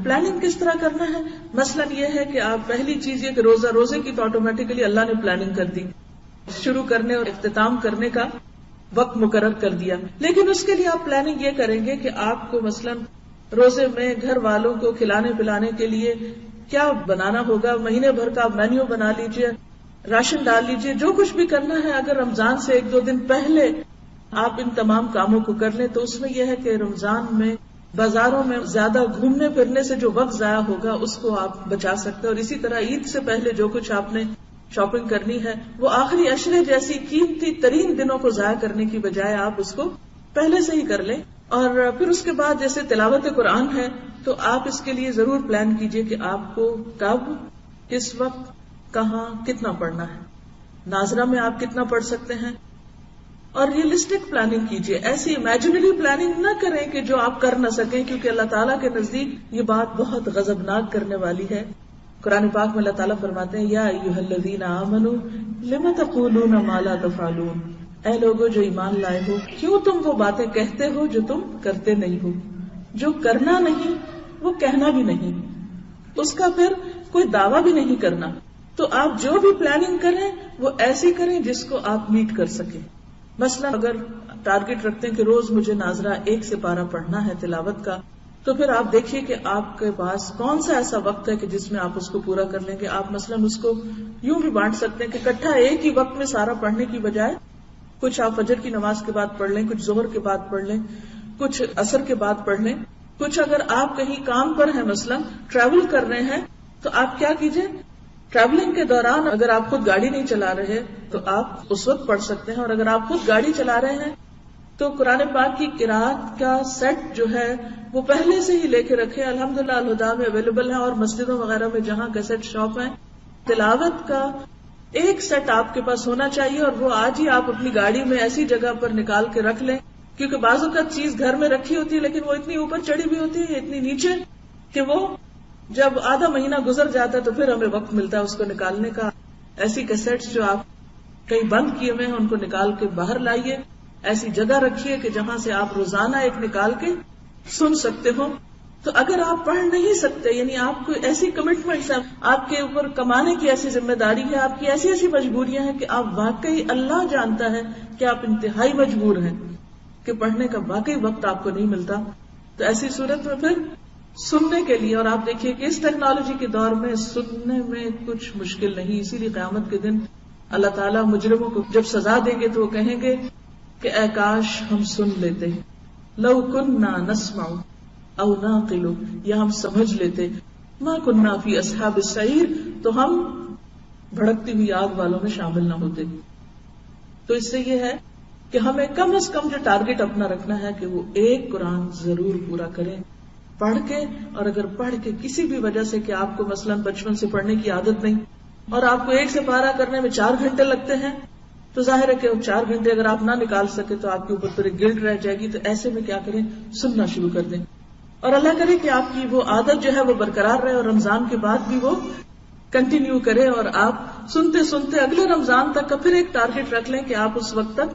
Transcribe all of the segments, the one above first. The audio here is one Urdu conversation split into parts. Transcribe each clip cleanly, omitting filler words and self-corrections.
پلاننگ کس طرح کرنا ہے؟ مثلاً یہ ہے کہ آپ پہلی چیز یہ کہ روزے کی تو آٹومیٹیکلی اللہ نے پلاننگ کر دی، شروع کرنے اور اختتام کرنے کا وقت مقرر کر دیا، لیکن اس کے لیے آپ پلاننگ یہ کریں گے کہ آپ کو مثلاً روزے میں گھر والوں کو کھلانے پلانے کے لیے کیا بنانا ہوگا، مہینے بھر کا آپ مینیو بنا لیجئے، راشن ڈال لیجئے، جو کچھ بھی کرنا ہے اگر رمضان سے 1-2 دن پہلے آپ ان تمام کاموں کو کر لیں تو اس میں یہ ہے کہ رمضان میں بازاروں میں زیادہ گھومنے پھرنے سے جو وقت ضائع ہوگا اس کو آپ بچا سکتے ہیں، اور اسی طرح عید سے پہلے جو کچھ آپ نے شاپنگ کرنی ہے وہ آخری عشرے جیسی قیمتی ترین دنوں کو ضائع کرنے کی بجائے آپ اس کو پہلے سے ہی کر لیں. اور پھر اس کے بعد جیسے تلاوت قرآن ہے تو آپ اس کے لیے ضرور پلان کیجئے کہ آپ کو کب، کس وقت، کہاں، کتنا پڑھنا ہے. ناظرہ میں آپ کتنا پڑھ سکتے ہیں، اور ریئلسٹک پلاننگ کیجئے. ایسی امیجنری پلاننگ نہ کریں کہ جو آپ کر نہ سکیں، کیونکہ اللہ تعالیٰ کے نزدیک یہ بات بہت غضبناک کرنے والی ہے. قرآن پاک میں اللہ تعالیٰ فرماتے ہیں یا ایھا الذین آمنوا لم تقولون ما لا تفعلون، اے لوگو جو ایمان لائے ہو کیوں تم وہ باتیں کہتے ہو جو تم کرتے نہیں ہو. جو کرنا نہیں وہ کہنا بھی نہیں، اس کا پھر کوئی دعویٰ بھی نہیں کرنا. تو آپ جو بھی پلاننگ کریں وہ ایسی کریں جس کو آپ میٹ کر سکیں. مثلا اگر ٹارگٹ رکھتے ہیں کہ روز مجھے ناظرہ 1 سپارہ پڑھنا ہے تلاوت کا، تو پھر آپ دیکھیے کہ آپ کے پاس کون سا ایسا وقت ہے کہ جس میں آپ اس کو پورا کر لیں گے. آپ مثلا اس کو یوں بھی بانٹ سکتے ہیں کہ اکٹھا ایک ہی وقت میں سارا پڑھنے کی بجائے کچھ آپ فجر کی نماز کے بعد پڑھ لیں، کچھ ظہر کے بعد پڑھ لیں، کچھ عصر کے بعد پڑھ لیں. کچھ اگر آپ کہیں کام پر ہیں، مثلا ٹریول کر رہے ہیں، تو آپ کیا کیجئے، ٹریولنگ کے دوران اگر آپ خود گاڑی نہیں چلا رہے تو آپ اس وقت پڑھ سکتے ہیں، اور اگر آپ خود گاڑی چلا رہے ہیں تو قرآن پاک کی قرأت کا سیٹ جو ہے وہ پہلے سے ہی لے کے رکھے. الحمدللہ الہدیٰ میں اویلیبل ہے، اور مسجدوں وغیرہ میں جہاں کیسٹ شاپ ہیں، تلاوت کا ایک سیٹ آپ کے پاس ہونا چاہیے. اور وہ آج ہی آپ اپنی گاڑی میں ایسی جگہ پر نکال کے رکھ لیں، کیونکہ بعض اوقات چیز گھر میں رکھی ہوتی ہے لیکن وہ اتنی اوپر چڑھی ہوئی ہوتی ہے، اتنی نیچے، کہ وہ جب آدھا مہینہ گزر جاتا ہے تو پھر ہمیں وقت ملتا ہے اس کو نکالنے کا. ایسی کیسٹس جو آپ کہیں بند کیے ہوئے ہیں ان کو نکال کے باہر لائیے، ایسی جگہ رکھیے کہ جہاں سے آپ روزانہ ایک نکال کے سن سکتے ہو. تو اگر آپ پڑھ نہیں سکتے، یعنی آپ کو ایسی کمٹمنٹس ہیں، آپ کے اوپر کمانے کی ایسی ذمہ داری ہے، آپ کی ایسی ایسی مجبوریاں ہیں کہ آپ واقعی اللہ جانتا ہے کہ آپ انتہائی مجبور ہیں کہ پڑھنے کا واقعی وقت آپ کو نہیں ملتا، تو ایسی صورت میں پھر سننے کے لیے، اور آپ دیکھیے کہ اس ٹیکنالوجی کے دور میں سننے میں کچھ مشکل نہیں. اسی لیے قیامت کے دن اللہ تعالیٰ مجرموں کو جب سزا دیں گے تو وہ کہیں گے کہ اے کاش ہم سن لیتے، لو کننا نسمع او نعقل، یا ہم سمجھ لیتے، ما کننا فی اصحاب السعیر، تو ہم بھڑکتی ہوئی آگ والوں میں شامل نہ ہوتے. تو اس سے یہ ہے کہ ہمیں کم از کم جو ٹارگٹ اپنا رکھنا ہے کہ وہ ایک قرآن ضرور پورا کریں پڑھ کے. اور اگر پڑھ کے کسی بھی وجہ سے کہ آپ کو مثلا بچپن سے پڑھنے کی عادت نہیں اور آپ کو 1 سپارہ کرنے میں 4 گھنٹے لگتے ہیں، تو ظاہر ہے کہ 4 گھنٹے اگر آپ نہ نکال سکے تو آپ کے اوپر پھر گلٹ رہ جائے گی. تو ایسے میں کیا کریں، سننا شروع کر دیں، اور اللہ کرے کہ آپ کی وہ عادت جو ہے وہ برقرار رہے، اور رمضان کے بعد بھی وہ کنٹینیو کرے، اور آپ سنتے سنتے اگلے رمضان تک کا پھر ایک ٹارگٹ رکھ لیں کہ آپ اس وقت تک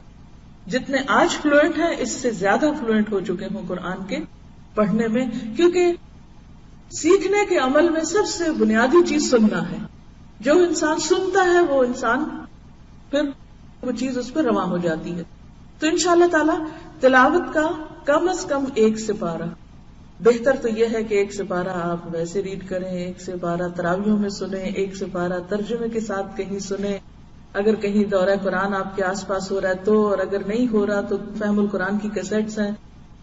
جتنے آج فلوئنٹ ہیں اس سے زیادہ فلوئنٹ ہو چکے ہوں قرآن کے پڑھنے میں. کیونکہ سیکھنے کے عمل میں سب سے بنیادی چیز سننا ہے. جو انسان سنتا ہے وہ انسان پھر وہ چیز اس پہ رواں ہو جاتی ہے. تو انشاءاللہ تعالی تلاوت کا کم از کم 1 سپارہ، بہتر تو یہ ہے کہ 1 سپارہ آپ ویسے ریڈ کریں، 1 سپارہ تراویحوں میں سنیں، 1 سپارہ ترجمے کے ساتھ کہیں سنیں، اگر کہیں دورہ قرآن آپ کے آس پاس ہو رہا ہے تو، اور اگر نہیں ہو رہا تو فہم القرآن کی کیسٹس ہیں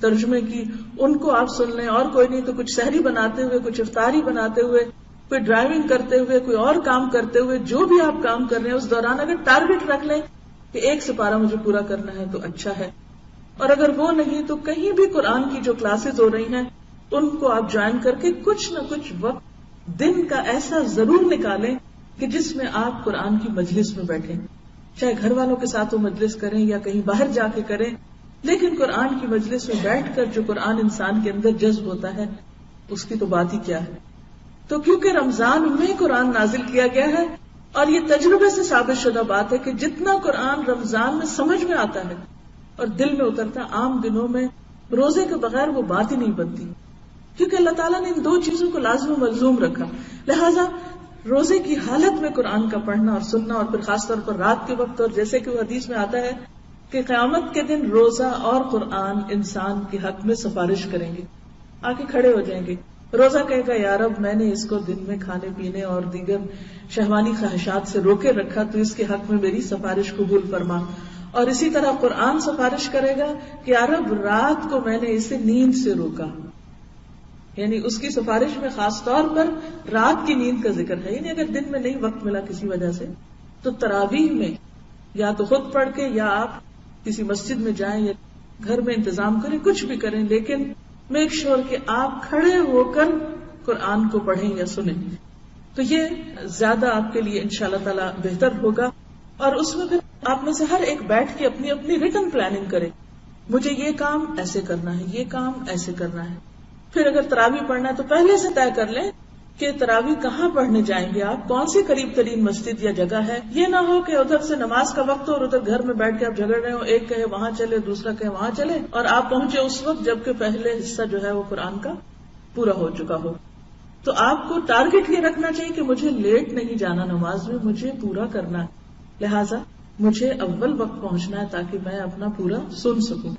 ترجمے کی، ان کو آپ سن لیں. اور کوئی نہیں تو کچھ سحری بناتے ہوئے، کچھ افطاری بناتے ہوئے، کوئی ڈرائیونگ کرتے ہوئے، کوئی اور کام کرتے ہوئے، جو بھی آپ کام کر رہے ہیں اس دوران اگر ٹارگٹ رکھ لیں کہ 1 سپارہ مجھے پورا کرنا ہے تو اچھا ہے. اور اگر وہ نہیں تو کہیں بھی قرآن کی جو کلاسز ہو رہی ہیں ان کو آپ جوائن کر کے کچھ نہ کچھ وقت دن کا ایسا ضرور نکالیں کہ جس میں آپ قرآن کی مجلس میں بیٹھیں، چاہے گھر والوں کے ساتھ وہ مجلس کریں یا کہیں باہر جا کے کریں، لیکن قرآن کی مجلس میں بیٹھ کر جو قرآن انسان کے اندر جذب ہوتا ہے اس کی تو بات ہی کیا ہے. تو کیونکہ رمضان میں قرآن نازل کیا گیا ہے، اور یہ تجربے سے ثابت شدہ بات ہے کہ جتنا قرآن رمضان میں سمجھ میں آتا ہے اور دل میں اترتا، عام دنوں میں روزے کے بغیر وہ بات ہی نہیں بنتی. کیونکہ اللہ تعالیٰ نے ان دو چیزوں کو لازم و ملزوم رکھا. لہذا روزے کی حالت میں قرآن کا پڑھنا اور سننا، اور پھر خاص طور پر رات کے وقت، اور جیسے کہ وہ حدیث میں آتا ہے کہ قیامت کے دن روزہ اور قرآن انسان کے حق میں سفارش کریں گے، آ کے کھڑے ہو جائیں گے. روزہ کہے گا یا رب میں نے اس کو دن میں کھانے پینے اور دیگر شہوانی خواہشات سے روکے رکھا، تو اس کے حق میں میری سفارش قبول فرما. اور اسی طرح قرآن سفارش کرے گا کہ یا رب رات کو میں نے اسے نیند سے روکا. یعنی اس کی سفارش میں خاص طور پر رات کی نیند کا ذکر ہے. یعنی اگر دن میں نہیں وقت ملا کسی وجہ سے تو تراویح میں یا تو خود پڑھ کے یا آپ کسی مسجد میں جائیں یا گھر میں انتظام کریں، کچھ بھی کریں، لیکن میک شور کہ آپ کھڑے ہو کر قرآن کو پڑھیں یا سنیں. تو یہ زیادہ آپ کے لیے انشاءاللہ تعالی بہتر ہوگا. اور اس میں پھر آپ میں سے ہر ایک بیٹھ کے اپنی اپنی ریٹن پلاننگ کرے، مجھے یہ کام ایسے کرنا ہے، یہ کام ایسے کرنا ہے. پھر اگر تراویح پڑھنا ہے تو پہلے سے طے کر لیں کہ تراویح کہاں پڑھنے جائیں گے آپ، کون سی قریب ترین مسجد یا جگہ ہے. یہ نہ ہو کہ ادھر سے نماز کا وقت ہو اور ادھر گھر میں بیٹھ کے آپ جھگڑ رہے ہو، ایک کہے وہاں چلے دوسرا کہے وہاں چلے، اور آپ پہنچے اس وقت جبکہ پہلے حصہ جو ہے وہ قرآن کا پورا ہو چکا ہو. تو آپ کو ٹارگٹ یہ رکھنا چاہیے کہ مجھے لیٹ نہیں جانا نماز میں، مجھے پورا کرنا ہے، لہٰذا مجھے اول وقت پہنچنا ہے تاکہ میں اپنا پورا سن سکوں.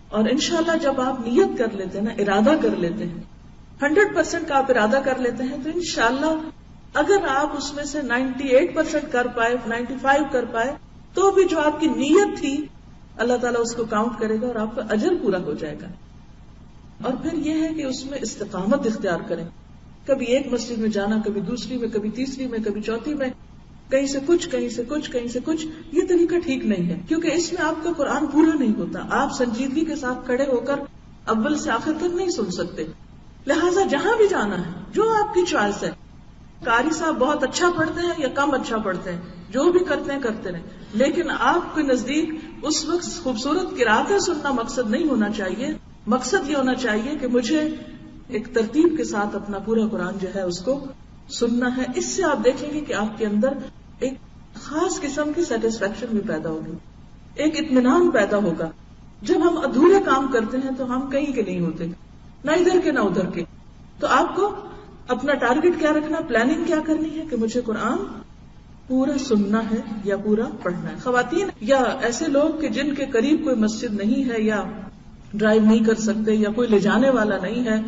اور انشاءاللہ جب آپ نیت کر لیتے ہیں نا، ارادہ کر لیتے ہیں، 100% کا آپ ارادہ کر لیتے ہیں، تو انشاءاللہ اگر آپ اس میں سے 98% کر پائے، 95 کر پائے، تو بھی جو آپ کی نیت تھی اللہ تعالیٰ اس کو کاؤنٹ کرے گا اور آپ کا اجر پورا ہو جائے گا. اور پھر یہ ہے کہ اس میں استقامت اختیار کریں. کبھی ایک مسجد میں جانا، کبھی دوسری میں، کبھی تیسری میں، کبھی چوتھی میں، کہیں سے کچھ کہیں سے کچھ کہیں سے کچھ. یہ طریقہ ٹھیک نہیں ہے، کیونکہ اس میں آپ کا قرآن پورا نہیں ہوتا. آپ سنجیدگی کے ساتھ کھڑے ہو کر اول سے آخر تک نہیں سن سکتے. لہٰذا جہاں بھی جانا ہے، جو آپ کی چوائس ہے، قاری صاحب بہت اچھا پڑھتے ہیں یا کم اچھا پڑھتے ہیں، جو بھی کرتے ہیں کرتے رہیں، لیکن آپ کے نزدیک اس وقت خوبصورت قرأتیں سننا مقصد نہیں ہونا چاہیے. مقصد یہ ہونا چاہیے کہ مجھے ایک ترتیب کے ساتھ اپنا پورا قرآن جو ہے اس کو سننا ہے. اس سے آپ دیکھیں گے کہ آپ کے اندر ایک خاص قسم کی سیٹسفیکشن بھی پیدا ہوگی، ایک اطمینان پیدا ہوگا. جب ہم ادھورے کام کرتے ہیں تو ہم کہیں کے نہیں ہوتے، نہ ادھر کے نہ ادھر کے. تو آپ کو اپنا ٹارگٹ کیا رکھنا، پلاننگ کیا کرنی ہے کہ مجھے قرآن پورا سننا ہے یا پورا پڑھنا ہے. خواتین یا ایسے لوگ کہ جن کے قریب کوئی مسجد نہیں ہے، یا ڈرائیو نہیں کر سکتے، یا کوئی لے جانے والا نہیں ہے،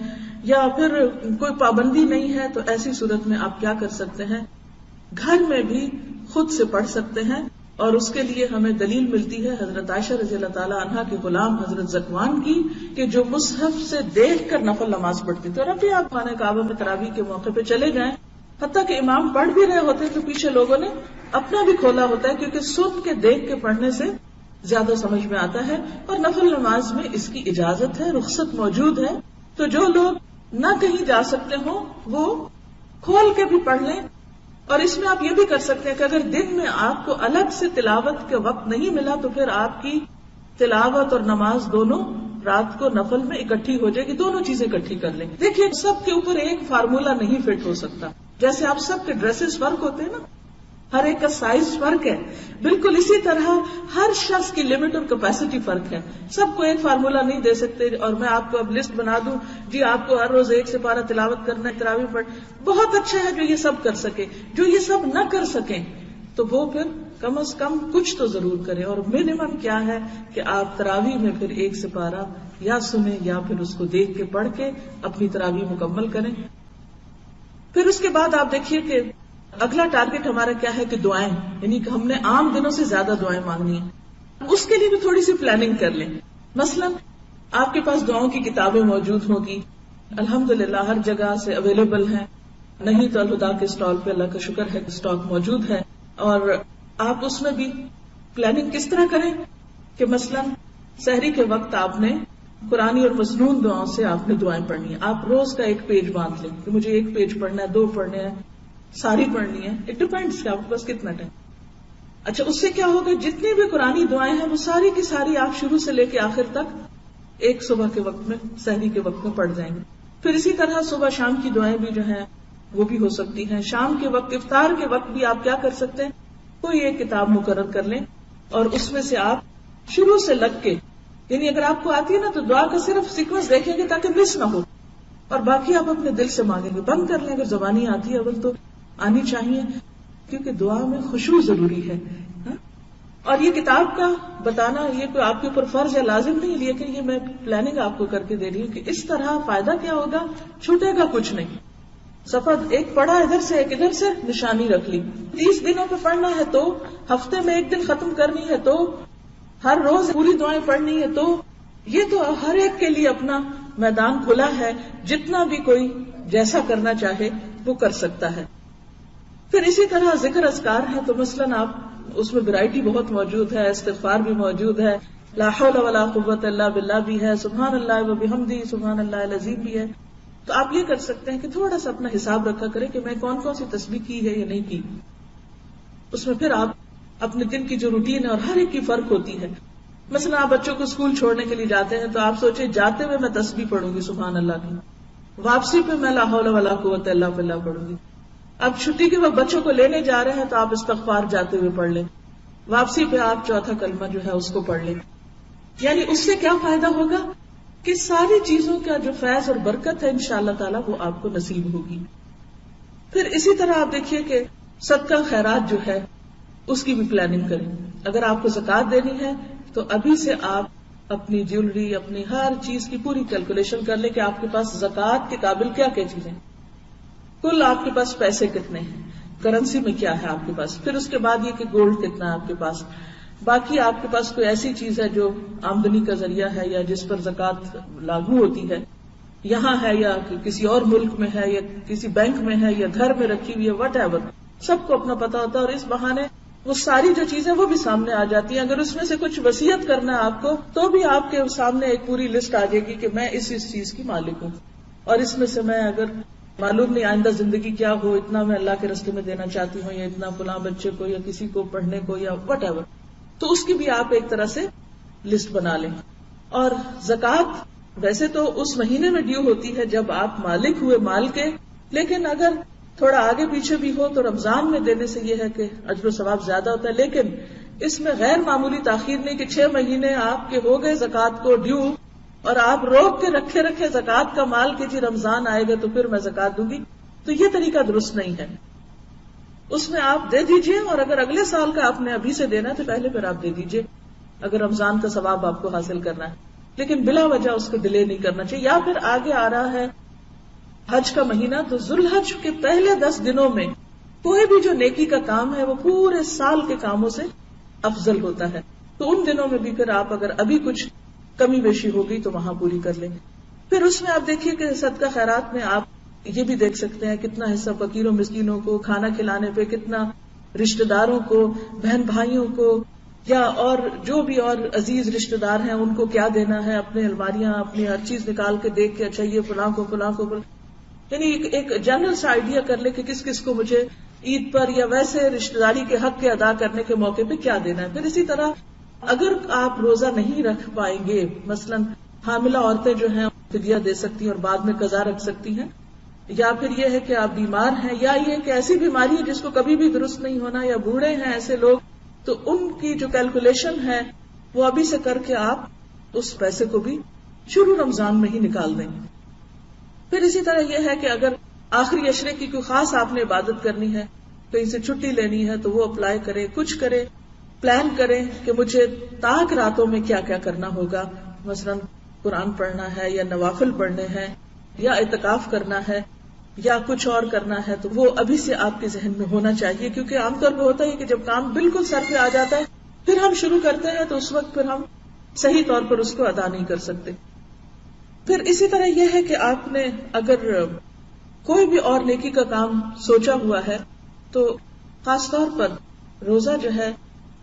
یا پھر کوئی پابندی نہیں ہے، تو ایسی صورت میں آپ کیا کر سکتے ہیں، گھر میں بھی خود سے پڑھ سکتے ہیں. اور اس کے لیے ہمیں دلیل ملتی ہے حضرت عائشہ رضی اللہ تعالی عنہا کے غلام حضرت زکوان کی، کہ جو مصحف سے دیکھ کر نفل نماز پڑھتی تھی. اور ابھی آپ خانہ کعبہ میں تراویح کے موقع پہ چلے جائیں، حتیٰ کہ امام پڑھ بھی رہے ہوتے تو پیچھے لوگوں نے اپنا بھی کھولا ہوتا ہے، کیونکہ سن کے دیکھ کے پڑھنے سے زیادہ سمجھ میں آتا ہے. اور نفل نماز میں اس کی اجازت ہے، رخصت موجود ہے. تو جو لوگ نہ کہیں جا سکتے ہوں وہ کھول کے بھی پڑھ لیں. اور اس میں آپ یہ بھی کر سکتے ہیں کہ اگر دن میں آپ کو الگ سے تلاوت کے وقت نہیں ملا تو پھر آپ کی تلاوت اور نماز دونوں رات کو نفل میں اکٹھی ہو جائے گی، دونوں چیزیں اکٹھی کر لیں. دیکھیے سب کے اوپر ایک فارمولا نہیں فٹ ہو سکتا. جیسے آپ سب کے ڈریسز فرق ہوتے ہیں نا، ہر ایک کا سائز فرق ہے، بالکل اسی طرح ہر شخص کی لمٹ اور کیپیسٹی فرق ہے. سب کو ایک فارمولا نہیں دے سکتے. اور میں آپ کو اب لسٹ بنا دوں، جی آپ کو ہر روز 1 سپارہ تلاوت کرنا ہے، تراویح پڑھ، بہت اچھا ہے جو یہ سب کر سکے. جو یہ سب نہ کر سکیں تو وہ پھر کم از کم کچھ تو ضرور کریں. اور منیمم کیا ہے کہ آپ تراویح میں پھر 1 سپارہ یا سنیں یا پھر اس کو دیکھ کے پڑھ کے اپنی تراویح مکمل کریں. پھر اس کے بعد آپ دیکھیے کہ اگلا ٹارگٹ ہمارا کیا ہے کہ دعائیں، یعنی کہ ہم نے عام دنوں سے زیادہ دعائیں مانگنی ہیں. اس کے لیے بھی تھوڑی سی پلاننگ کر لیں. مثلا آپ کے پاس دعاؤں کی کتابیں موجود ہوگی، الحمدللہ ہر جگہ سے اویلیبل ہیں. نہیں تو الہدا کے اسٹال پہ اللہ کا شکر ہے اسٹاک موجود ہے. اور آپ اس میں بھی پلاننگ کس طرح کریں کہ مثلا سحری کے وقت آپ نے قرآنی اور مسنون دعاؤں سے آپ نے دعائیں پڑھنی ہے. آپ روز کا 1 پیج باندھ لیں کہ مجھے 1 پیج پڑھنا ہے، 2 پڑھنے ہیں، ساری پڑھنی ہے. اٹ ڈیپینڈس کہ آپ کے پاس کتنا ٹائم. اچھا اس سے کیا ہوگا، جتنی بھی قرآنی دعائیں ہیں وہ ساری کی ساری آپ شروع سے لے کے آخر تک ایک صبح کے وقت میں، سحری کے وقت میں پڑھ جائیں گے. پھر اسی طرح صبح شام کی دعائیں بھی جو ہیں وہ بھی ہو سکتی ہیں. شام کے وقت، افطار کے وقت بھی آپ کیا کر سکتے ہیں، کوئی ایک کتاب مقرر کر لیں اور اس میں سے آپ شروع سے لگ کے، یعنی اگر آپ کو آتی ہے نا تو دعا کا صرف سیکوینس دیکھیں گے تاکہ مس نہ ہو. اور باقی آپ اپنے دل سے مانگیں گے. بند کر لیں اگر زبانی آتی ہے، اول تو آنی چاہیے، کیونکہ دعا میں خشوع ضروری ہے. اور یہ کتاب کا بتانا یہ کوئی آپ کے اوپر فرض یا لازم نہیں، لیکن یہ میں پلاننگ آپ کو کر کے دے رہی ہوں کہ اس طرح فائدہ کیا ہوگا، چھوٹے گا کچھ نہیں. صفحہ ایک پڑھا ادھر سے ایک ادھر سے نشانی رکھ لی. 30 دنوں پہ پڑھنا ہے تو ہفتے میں ایک دن ختم کرنی ہے تو ہر روز پوری دعائیں پڑھنی ہے تو یہ تو ہر ایک کے لیے اپنا میدان کھلا ہے. جتنا بھی کوئی جیسا کرنا چاہے وہ کر سکتا ہے. پھر اسی طرح ذکر اذکار ہے تو مثلاً آپ اس میں ورائٹی بہت موجود ہے. استغفار بھی موجود ہے، لا حول ولا قوت الا باللہ بھی ہے، سبحان اللہ و بحمدہ سبحان اللہ العظیم بھی ہے. تو آپ یہ کر سکتے ہیں کہ تھوڑا سا اپنا حساب رکھا کریں کہ میں کون کون سی تسبیح کی ہے یا نہیں کی. اس میں پھر آپ اپنے دن کی جو روٹین ہے اور ہر ایک کی فرق ہوتی ہے. مثلا آپ بچوں کو اسکول چھوڑنے کے لیے جاتے ہیں تو آپ سوچیں جاتے ہوئے میں تسبیح پڑھوں گی سبحان اللہ کی، واپسی پہ میں لا حول ولا قوت الا باللہ پڑھوں گی. اب چھٹی کے وقت بچوں کو لینے جا رہے ہیں تو آپ استغفار جاتے ہوئے پڑھ لیں، واپسی پہ آپ چوتھا کلمہ جو ہے اس کو پڑھ لیں. یعنی اس سے کیا فائدہ ہوگا کہ ساری چیزوں کا جو فیض اور برکت ہے انشاءاللہ تعالیٰ وہ آپ کو نصیب ہوگی. پھر اسی طرح آپ دیکھیے کہ صدقہ خیرات جو ہے اس کی بھی پلاننگ کریں. اگر آپ کو زکوٰۃ دینی ہے تو ابھی سے آپ اپنی جیولری، اپنی ہر چیز کی پوری کیلکولیشن کر لیں کہ آپ کے پاس زکوٰۃ کے قابل کیا کیا چیزیں، کل آپ کے پاس پیسے کتنے ہیں، کرنسی میں کیا ہے آپ کے پاس. پھر اس کے بعد یہ کہ گولڈ کتنا ہے آپ کے پاس. باقی آپ کے پاس کوئی ایسی چیز ہے جو آمدنی کا ذریعہ ہے یا جس پر زکوٰۃ لاگو ہوتی ہے، یہاں ہے یا کسی اور ملک میں ہے یا کسی بینک میں ہے یا گھر میں رکھی ہوئی ہے، وٹ ایور، سب کو اپنا پتا ہوتا ہے. اور اس بہانے وہ ساری جو چیزیں وہ بھی سامنے آ جاتی ہیں. اگر اس میں سے کچھ وصیت کرنا ہے آپ کو تو بھی آپ کے سامنے ایک پوری لسٹ آ جائے گی کہ میں اس چیز کی مالک ہوں، اور اس میں سے میں اگر معلوم نہیں آئندہ زندگی کیا ہو، اتنا میں اللہ کے راستے میں دینا چاہتی ہوں یا اتنا فلاں بچے کو یا کسی کو پڑھنے کو یا وٹ ایور، تو اس کی بھی آپ ایک طرح سے لسٹ بنا لیں. اور زکوٰۃ ویسے تو اس مہینے میں ڈیو ہوتی ہے جب آپ مالک ہوئے مال کے، لیکن اگر تھوڑا آگے پیچھے بھی ہو تو رمضان میں دینے سے یہ ہے کہ اجر و ثواب زیادہ ہوتا ہے. لیکن اس میں غیر معمولی تاخیر نہیں کہ 6 مہینے آپ کے ہو گئے زکوٰۃ کو ڈیو اور آپ روک کے رکھے زکوٰۃ کا مال کہ جی رمضان آئے گا تو پھر میں زکوٰۃ دوں گی. تو یہ طریقہ درست نہیں ہے. اس میں آپ دے دیجئے، اور اگر اگلے سال کا آپ نے ابھی سے دینا ہے تو پہلے پھر آپ دے دیجئے اگر رمضان کا ثواب آپ کو حاصل کرنا ہے. لیکن بلا وجہ اس کو ڈیلے نہیں کرنا چاہیے. یا پھر آگے آ رہا ہے حج کا مہینہ، تو ذوالحج کے پہلے 10 دنوں میں کوئی بھی جو نیکی کا کام ہے وہ پورے سال کے کاموں سے افضل ہوتا ہے. تو ان دنوں میں بھی پھر آپ اگر ابھی کچھ کمی بیشی ہوگی تو وہاں پوری کر لیں. پھر اس میں آپ دیکھیے کہ صدقہ خیرات میں آپ یہ بھی دیکھ سکتے ہیں کتنا حصہ فقیروں مسکینوں کو کھانا کھلانے پہ، کتنا رشتہ داروں کو، بہن بھائیوں کو، یا اور جو بھی اور عزیز رشتہ دار ہیں ان کو کیا دینا ہے. اپنے الماریاں اپنی ہر چیز نکال کے دیکھ کے اچھا یہ فلاں کو یعنی ایک جنرل سا آئیڈیا کر لے کہ کس کس کو مجھے عید پر یا ویسے رشتہ داری کے حق کے ادا کرنے کے موقع پہ کیا دینا ہے. پھر اسی طرح اگر آپ روزہ نہیں رکھ پائیں گے، مثلاً حاملہ عورتیں جو ہیں فدیہ دے سکتی ہیں اور بعد میں قضا رکھ سکتی ہیں، یا پھر یہ ہے کہ آپ بیمار ہیں یا یہ کہ ایسی بیماری ہے جس کو کبھی بھی درست نہیں ہونا، یا بوڑھے ہیں ایسے لوگ، تو ان کی جو کیلکولیشن ہے وہ ابھی سے کر کے آپ اس پیسے کو بھی شروع رمضان میں ہی نکال دیں. پھر اسی طرح یہ ہے کہ اگر آخری عشرے کی کوئی خاص آپ نے عبادت کرنی ہے، کہیں سے چھٹی لینی ہے تو وہ اپلائی کرے، کچھ کرے، پلان کریں کہ مجھے تاک راتوں میں کیا کیا کرنا ہوگا. مثلا قرآن پڑھنا ہے یا نوافل پڑھنے ہیں یا اعتکاف کرنا ہے یا کچھ اور کرنا ہے، تو وہ ابھی سے آپ کے ذہن میں ہونا چاہیے. کیونکہ عام طور پہ ہوتا ہے کہ جب کام بالکل سر پہ آ جاتا ہے پھر ہم شروع کرتے ہیں تو اس وقت پھر ہم صحیح طور پر اس کو ادا نہیں کر سکتے. پھر اسی طرح یہ ہے کہ آپ نے اگر کوئی بھی اور نیکی کا کام سوچا ہوا ہے تو خاص طور پر روزہ جو ہے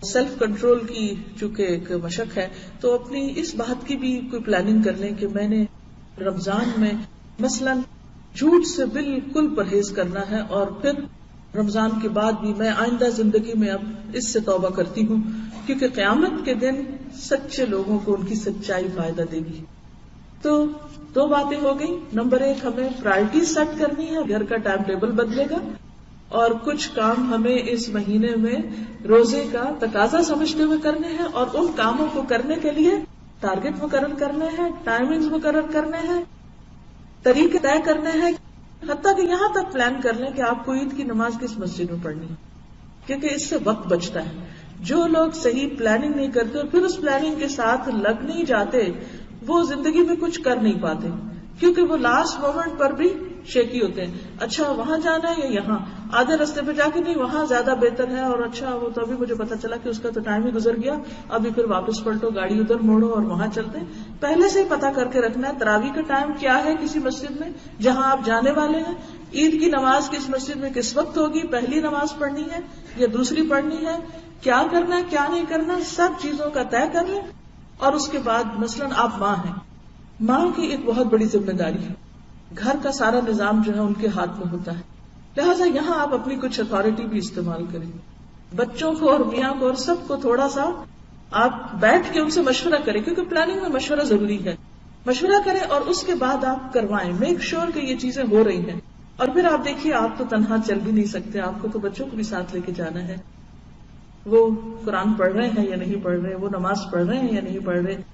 سیلف کنٹرول کی چونکہ ایک مشق ہے، تو اپنی اس بات کی بھی کوئی پلاننگ کر لیں کہ میں نے رمضان میں مثلاً جھوٹ سے بالکل پرہیز کرنا ہے، اور پھر رمضان کے بعد بھی میں آئندہ زندگی میں اب اس سے توبہ کرتی ہوں، کیونکہ قیامت کے دن سچے لوگوں کو ان کی سچائی فائدہ دے گی. تو 2 باتیں ہو گئی. نمبر 1 ہمیں پرائرٹی سیٹ کرنی ہے، گھر کا ٹائم ٹیبل بدلے گا، اور کچھ کام ہمیں اس مہینے میں روزے کا تقاضا سمجھتے ہوئے کرنے ہیں، اور ان کاموں کو کرنے کے لیے ٹارگٹ مقرر کرنے ہیں، ٹائمنگز مقرر کرنے ہیں. طریقے طے کرنے ہیں، حتیٰ کہ یہاں تک پلان کر لیں کہ آپ کو عید کی نماز کس مسجد میں پڑھنی ہے، کیونکہ اس سے وقت بچتا ہے. جو لوگ صحیح پلاننگ نہیں کرتے اور پھر اس پلاننگ کے ساتھ لگ نہیں جاتے، وہ زندگی میں کچھ کر نہیں پاتے، کیونکہ وہ لاسٹ مومنٹ پر بھی شیکی ہوتے ہیں. اچھا وہاں جانا ہے یا یہاں، آدھے رستے پہ جا کے نہیں وہاں زیادہ بہتر ہے، اور اچھا وہ تو ابھی مجھے پتا چلا کہ اس کا تو ٹائم ہی گزر گیا، ابھی پھر واپس پلٹو، گاڑی ادھر موڑو اور وہاں چلتے ہیں. پہلے سے ہی پتا کر کے رکھنا ہے تراویح کا ٹائم کیا ہے کسی مسجد میں جہاں آپ جانے والے ہیں، عید کی نماز کس مسجد میں کس وقت ہوگی، پہلی نماز پڑھنی ہے یا دوسری پڑھنی ہے، کیا کرنا ہے کیا نہیں کرنا، سب چیزوں کا طے کر لیں. اور اس کے بعد مثلاً آپ ماں ہیں، ماں کی ایک بہت بڑی ذمہ داری ہے، گھر کا سارا نظام جو ہے ان کے ہاتھ میں ہوتا ہے، لہٰذا یہاں آپ اپنی کچھ اتھارٹی بھی استعمال کریں. بچوں کو اور میاں کو اور سب کو تھوڑا سا آپ بیٹھ کے ان سے مشورہ کریں، کیونکہ پلاننگ میں مشورہ ضروری ہے. مشورہ کریں اور اس کے بعد آپ کروائیں، میک شور کہ یہ چیزیں ہو رہی ہیں. اور پھر آپ دیکھیے آپ تو تنہا چل بھی نہیں سکتے، آپ کو تو بچوں کو بھی ساتھ لے کے جانا ہے. وہ قرآن پڑھ رہے ہیں یا نہیں پڑھ رہے، وہ نماز پڑھ رہے ہیں یا نہیں پڑھ رہے،